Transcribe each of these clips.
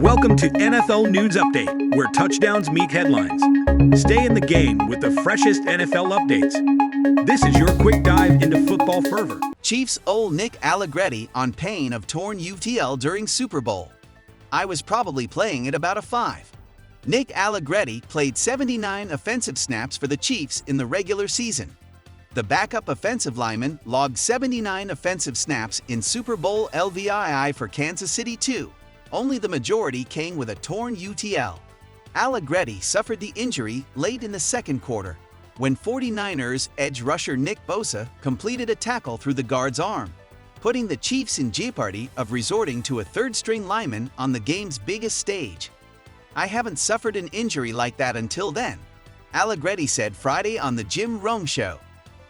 Welcome to NFL News Update, where touchdowns meet headlines. Stay in the game with the freshest NFL updates. This is your quick dive into football fervor. Chiefs OL Nick Allegretti on pain of torn UCL during Super Bowl. I was probably playing at about a 5. Nick Allegretti played 79 offensive snaps for the Chiefs in the regular season. The backup offensive lineman logged 79 offensive snaps in Super Bowl LVII for Kansas City too. Only the majority came with a torn UCL. Allegretti suffered the injury late in the second quarter, when 49ers edge rusher Nick Bosa completed a tackle through the guard's arm, putting the Chiefs in jeopardy of resorting to a third-string lineman on the game's biggest stage. "I haven't suffered an injury like that until then," Allegretti said Friday on the Jim Rome Show.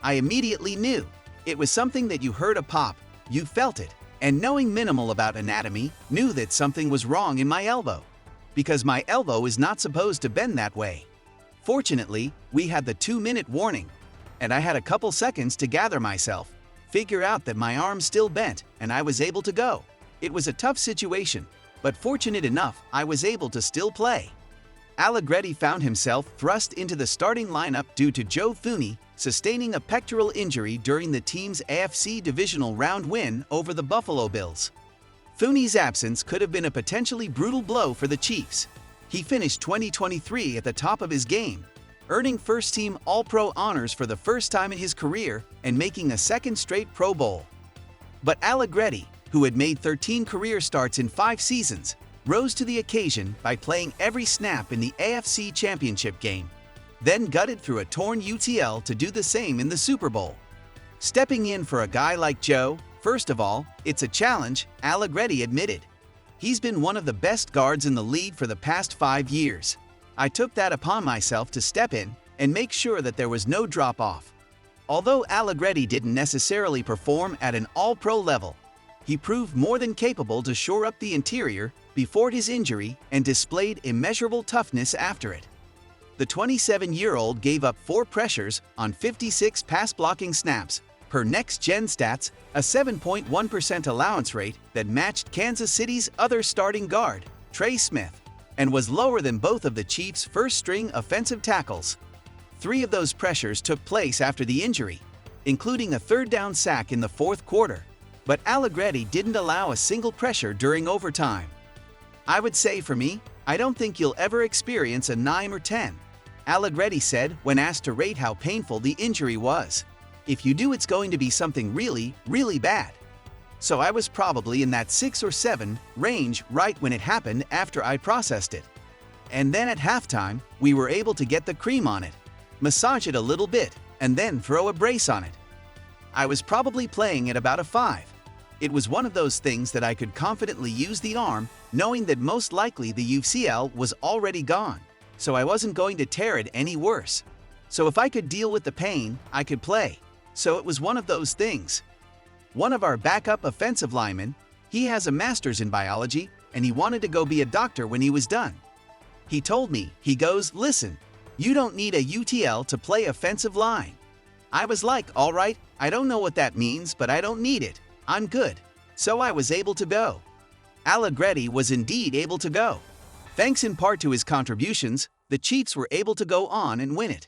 "I immediately knew. It was something that you heard a pop, you felt it, and knowing minimal about anatomy, knew that something was wrong in my elbow. Because my elbow is not supposed to bend that way. Fortunately, we had the 2-minute warning, and I had a couple seconds to gather myself, figure out that my arm still bent, and I was able to go. It was a tough situation, but fortunate enough I was able to still play." Allegretti found himself thrust into the starting lineup due to Joe Thuney sustaining a pectoral injury during the team's AFC divisional round win over the Buffalo Bills. Thuney's absence could have been a potentially brutal blow for the Chiefs. He finished 2023 at the top of his game, earning first-team All-Pro honors for the first time in his career and making a second straight Pro Bowl. But Allegretti, who had made 13 career starts in 5 seasons, rose to the occasion by playing every snap in the AFC Championship game, then gutted through a torn UCL to do the same in the Super Bowl. Stepping in for a guy like Joe, first of all, it's a challenge, Allegretti admitted. "He's been one of the best guards in the league for the past 5 years. I took that upon myself to step in and make sure that there was no drop-off." Although Allegretti didn't necessarily perform at an all-pro level, he proved more than capable to shore up the interior before his injury and displayed immeasurable toughness after it. The 27-year-old gave up 4 pressures on 56 pass-blocking snaps, per Next Gen Stats, a 7.1% allowance rate that matched Kansas City's other starting guard, Trey Smith, and was lower than both of the Chiefs' first-string offensive tackles. 3 of those pressures took place after the injury, including a third-down sack in the fourth quarter, but Allegretti didn't allow a single pressure during overtime. "I would say for me, I don't think you'll ever experience a 9 or 10, Allegretti said when asked to rate how painful the injury was. "If you do, it's going to be something really, really bad. So I was probably in that 6 or 7 range right when it happened after I processed it. And then at halftime, we were able to get the cream on it, massage it a little bit, and then throw a brace on it. I was probably playing at about a 5. It was one of those things that I could confidently use the arm, knowing that most likely the UCL was already gone, so I wasn't going to tear it any worse. So if I could deal with the pain, I could play. So it was one of those things." One of our backup offensive linemen, he has a master's in biology, and he wanted to go be a doctor when he was done. He told me, he goes, "Listen, you don't need a UTL to play offensive line." I was like, "All right, I don't know what that means, but I don't need it. I'm good." So I was able to go. Allegretti was indeed able to go. Thanks in part to his contributions, the Chiefs were able to go on and win it.